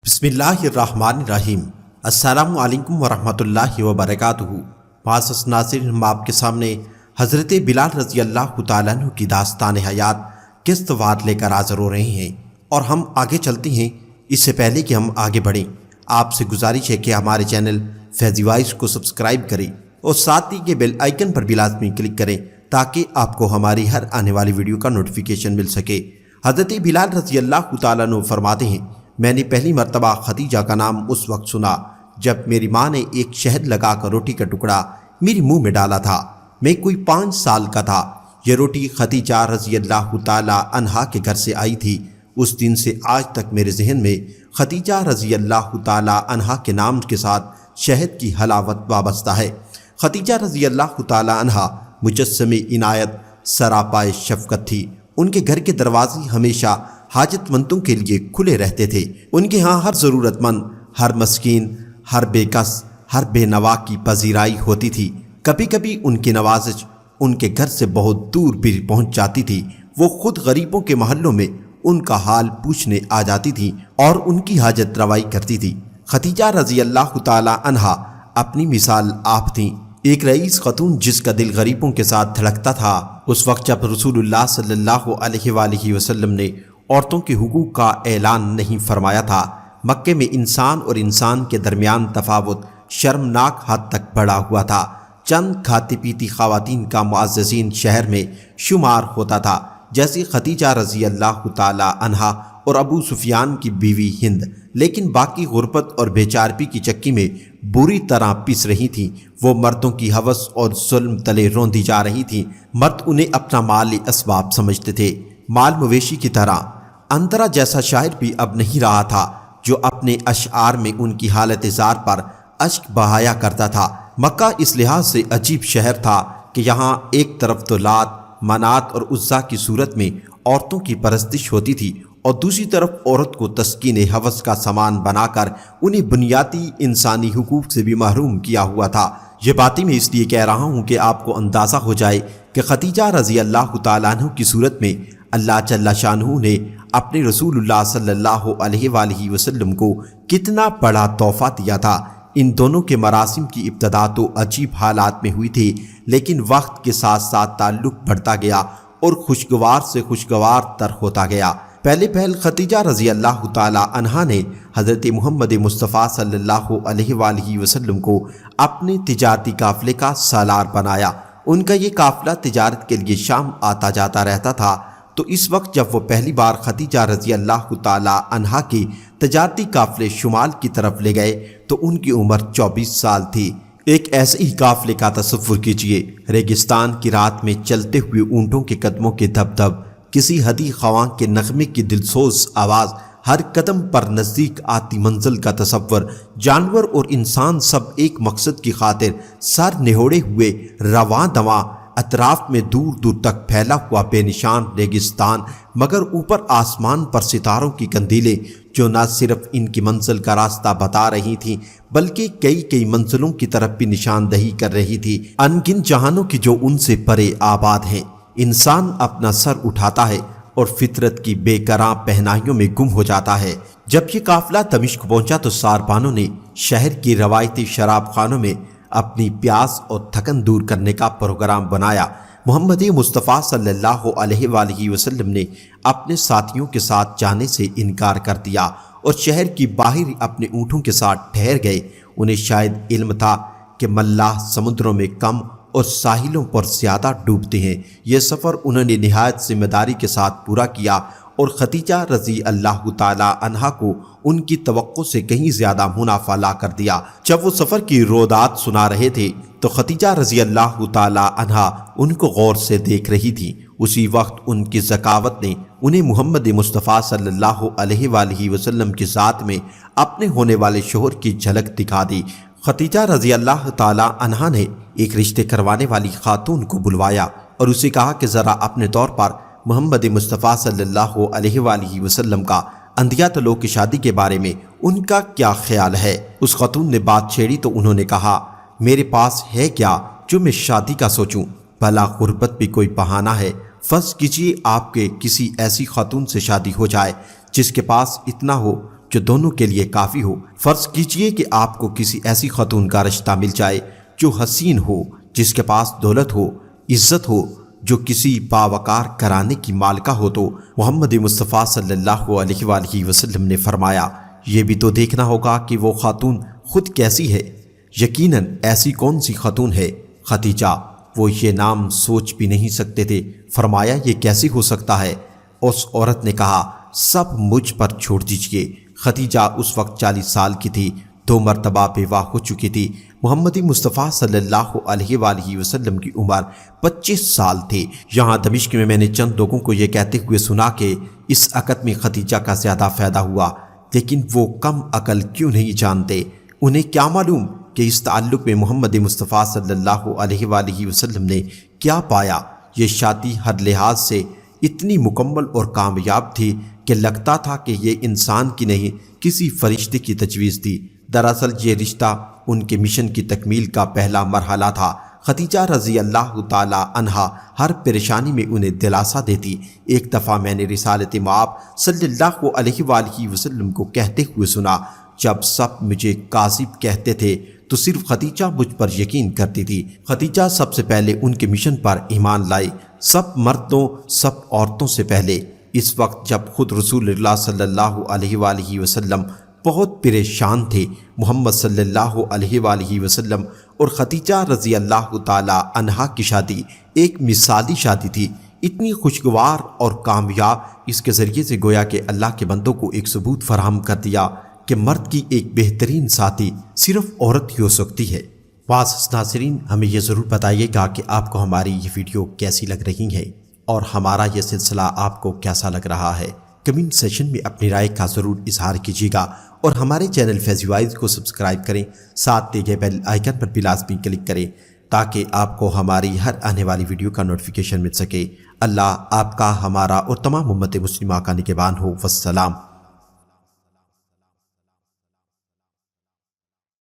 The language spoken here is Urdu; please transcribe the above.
بسم اللہ الرحمن الرحیم۔ السلام علیکم ورحمۃ اللہ وبرکاتہ۔ معزز ناظرین، ہم آپ کے سامنے حضرت بلال رضی اللہ تعالیٰ عنہ کی داستان حیات قسط وار لے کر حاضر ہو رہے ہیں، اور ہم آگے چلتے ہیں۔ اس سے پہلے کہ ہم آگے بڑھیں، آپ سے گزارش ہے کہ ہمارے چینل فیضی وائس کو سبسکرائب کریں اور ساتھ ہی کے بیل آئیکن پر بھی لازمی کلک کریں تاکہ آپ کو ہماری ہر آنے والی ویڈیو کا نوٹیفیکیشن مل سکے۔ حضرت بلال رضی اللہ تعالیٰ عنہ فرماتے ہیں، میں نے پہلی مرتبہ خدیجہ کا نام اس وقت سنا جب میری ماں نے ایک شہد لگا کر روٹی کا ٹکڑا میری منہ میں ڈالا تھا۔ میں کوئی 5 سال کا تھا۔ یہ روٹی خدیجہ رضی اللہ تعالی عنہا کے گھر سے آئی تھی۔ اس دن سے آج تک میرے ذہن میں خدیجہ رضی اللہ تعالی عنہا کے نام کے ساتھ شہد کی حلاوت وابستہ ہے۔ خدیجہ رضی اللہ تعالی عنہا مجسم عنایت، سراپائے شفقت تھی۔ ان کے گھر کے دروازے ہمیشہ حاجت مندوں کے لیے کھلے رہتے تھے۔ ان کے ہاں ہر ضرورت مند، ہر مسکین، ہر بے کس، ہر بے نوا کی پذیرائی ہوتی تھی۔ کبھی کبھی ان کی نوازش ان کے گھر سے بہت دور بھی پہنچ جاتی تھی۔ وہ خود غریبوں کے محلوں میں ان کا حال پوچھنے آ جاتی تھی اور ان کی حاجت روائی کرتی تھی۔ خدیجہ رضی اللہ تعالی عنہا اپنی مثال آپ تھیں، ایک رئیس خاتون جس کا دل غریبوں کے ساتھ دھڑکتا تھا۔ اس وقت جب رسول اللہ صلی اللہ علیہ وآلہ وسلم نے عورتوں کے حقوق کا اعلان نہیں فرمایا تھا، مکے میں انسان اور انسان کے درمیان تفاوت شرمناک حد تک بڑھا ہوا تھا۔ چند کھاتی پیتی خواتین کا معززین شہر میں شمار ہوتا تھا، جیسے خدیجہ رضی اللہ تعالی عنہا اور ابو سفیان کی بیوی ہند، لیکن باقی غربت اور بے چارپی کی چکی میں بری طرح پس رہی تھیں۔ وہ مردوں کی ہوس اور ظلم تلے روندی جا رہی تھیں۔ مرد انہیں اپنا مالی اسباب سمجھتے تھے، مال مویشی کی طرح۔ انترا جیسا شاعر بھی اب نہیں رہا تھا جو اپنے اشعار میں ان کی حالت زار پر اشک بہایا کرتا تھا۔ مکہ اس لحاظ سے عجیب شہر تھا کہ یہاں ایک طرف تو لات، منات اور عزا کی صورت میں عورتوں کی پرستش ہوتی تھی، اور دوسری طرف عورت کو تسکین ہوس کا سامان بنا کر انہیں بنیادی انسانی حقوق سے بھی محروم کیا ہوا تھا۔ یہ باتیں میں اس لیے کہہ رہا ہوں کہ آپ کو اندازہ ہو جائے کہ خدیجہ رضی اللہ تعالیٰ عنہ کی صورت میں اللہ جل شانہ نے اپنے رسول اللہ صلی اللہ علیہ وآلہ وسلم کو کتنا بڑا تحفہ دیا تھا۔ ان دونوں کے مراسم کی ابتدا تو عجیب حالات میں ہوئی تھی، لیکن وقت کے ساتھ ساتھ تعلق بڑھتا گیا اور خوشگوار سے خوشگوار تر ہوتا گیا۔ پہلے پہل خدیجہ رضی اللہ تعالی عنہا نے حضرت محمد مصطفیٰ صلی اللہ علیہ وآلہ وسلم کو اپنے تجارتی قافلے کا سالار بنایا۔ ان کا یہ قافلہ تجارت کے لیے شام آتا جاتا رہتا تھا، تو اس وقت جب وہ پہلی بار خدیجہ رضی اللہ تعالی عنہا کی تجارتی قافلے شمال کی طرف لے گئے تو ان کی عمر 24 سال تھی۔ ایک ایسے ہی قافلے کا تصور کیجئے، ریگستان کی رات میں چلتے ہوئے اونٹوں کے قدموں کے دھب دھب، کسی ہدی خواں کے نغمے کی دلسوز آواز، ہر قدم پر نزدیک آتی منزل کا تصور۔ جانور اور انسان سب ایک مقصد کی خاطر سر نہوڑے ہوئے رواں دواں، اطراف میں دور دور تک پھیلا ہوا بے نشان ریگستان، مگر اوپر آسمان پر ستاروں کی کندیلیں جو نہ صرف ان کی منزل کا راستہ بتا رہی تھیں بلکہ کئی منزلوں کی طرف بھی نشاندہی کر رہی تھی، ان گن جہانوں کی جو ان سے پرے آباد ہیں۔ انسان اپنا سر اٹھاتا ہے اور فطرت کی بے قراں پہنائیوں میں گم ہو جاتا ہے۔ جب یہ قافلہ دمشق پہنچا تو ساربانوں نے شہر کی روایتی شراب خانوں میں اپنی پیاس اور تھکن دور کرنے کا پروگرام بنایا۔ محمد مصطفیٰ صلی اللہ علیہ وآلہ وسلم نے اپنے ساتھیوں کے ساتھ جانے سے انکار کر دیا اور شہر کی باہر اپنے اونٹوں کے ساتھ ٹھہر گئے۔ انہیں شاید علم تھا کہ ملاح سمندروں میں کم اور ساحلوں پر زیادہ ڈوبتے ہیں۔ یہ سفر انہوں نے نہایت ذمہ داری کے ساتھ پورا کیا اور خدیجہ رضی اللہ تعالی عنہا کو ان کی توقع سے کہیں زیادہ منافع لا کر دیا۔ جب وہ سفر کی رودات سنا رہے تھے تو خدیجہ رضی اللہ تعالی عنہا ان کو غور سے دیکھ رہی تھی۔ اسی وقت ان کی ذکاوت نے انہیں محمد مصطفیٰ صلی اللہ علیہ وآلہ وسلم کی ذات میں اپنے ہونے والے شوہر کی جھلک دکھا دی۔ خدیجہ رضی اللہ تعالی عنہا نے ایک رشتے کروانے والی خاتون کو بلوایا اور اسے کہا کہ ذرا اپنے طور پر محمد مصطفیٰ صلی اللہ علیہ وآلہ وسلم کا اندھیا طلوع کی شادی کے بارے میں ان کا کیا خیال ہے۔ اس خاتون نے بات چھیڑی تو انہوں نے کہا، میرے پاس ہے کیا جو میں شادی کا سوچوں؟ بھلا غربت بھی کوئی بہانہ ہے؟ فرض کیجیے آپ کے کسی ایسی خاتون سے شادی ہو جائے جس کے پاس اتنا ہو جو دونوں کے لیے کافی ہو۔ فرض کیجئے کہ آپ کو کسی ایسی خاتون کا رشتہ مل جائے جو حسین ہو، جس کے پاس دولت ہو، عزت ہو، جو کسی باوقار گھرانے کی مالکہ ہو، تو محمد مصطفیٰ صلی اللہ علیہ وآلہ وسلم نے فرمایا یہ بھی تو دیکھنا ہوگا کہ وہ خاتون خود کیسی ہے۔ یقیناً ایسی کون سی خاتون ہے؟ خدیجہ۔ وہ یہ نام سوچ بھی نہیں سکتے تھے۔ فرمایا یہ کیسے ہو سکتا ہے؟ اس عورت نے کہا سب مجھ پر چھوڑ دیجئے۔ خدیجہ اس وقت 40 سال کی تھی، 2 مرتبہ بیوہ ہو چکی تھی۔ محمد مصطفیٰ صلی اللہ علیہ وآلہ وسلم کی عمر 25 سال تھی۔ یہاں دمشق میں نے چند لوگوں کو یہ کہتے ہوئے سنا کہ اس عقد میں خدیجہ کا زیادہ فائدہ ہوا، لیکن وہ کم عقل کیوں نہیں جانتے؟ انہیں کیا معلوم کہ اس تعلق میں محمد مصطفیٰ صلی اللہ علیہ وآلہ وسلم نے کیا پایا؟ یہ شادی ہر لحاظ سے اتنی مکمل اور کامیاب تھی کہ لگتا تھا کہ یہ انسان کی نہیں کسی فرشتے کی تجویز تھی۔ دراصل یہ رشتہ ان کے مشن کی تکمیل کا پہلا مرحلہ تھا۔ خدیجہ رضی اللہ تعالی عنہا ہر پریشانی میں انہیں دلاسا دیتی۔ ایک دفعہ میں نے رسالت مآب صلی اللہ علیہ وآلہ وسلم کو کہتے ہوئے سنا جب سب مجھے کاذب کہتے تھے تو صرف خدیجہ مجھ پر یقین کرتی تھی۔ خدیجہ سب سے پہلے ان کے مشن پر ایمان لائی، سب مردوں سب عورتوں سے پہلے۔ اس وقت جب خود رسول اللہ صلی اللہ علیہ وآلہ وسلم بہت پریشان تھے، محمد صلی اللہ علیہ وآلہ وسلم اور خدیجہ رضی اللہ تعالی عنہا کی شادی ایک مثالی شادی تھی، اتنی خوشگوار اور کامیاب۔ اس کے ذریعے سے گویا کہ اللہ کے بندوں کو ایک ثبوت فراہم کر دیا کہ مرد کی ایک بہترین ساتھی صرف عورت ہی ہو سکتی ہے۔ معزز ناظرین، ہمیں یہ ضرور بتائیے گا کہ آپ کو ہماری یہ ویڈیو کیسی لگ رہی ہے اور ہمارا یہ سلسلہ آپ کو کیسا لگ رہا ہے۔ کمنٹ سیشن میں اپنی رائے کا ضرور اظہار کیجیے گا اور ہمارے چینل فیضی وائز کو سبسکرائب کریں، ساتھ دیے گئے بیل آئیکن پر بھی لازمی کلک کریں تاکہ آپ کو ہماری ہر آنے والی ویڈیو کا نوٹیفیکیشن مل سکے۔ اللہ آپ کا، ہمارا اور تمام امت مسلمہ کا نگہبان ہو۔ والسلام۔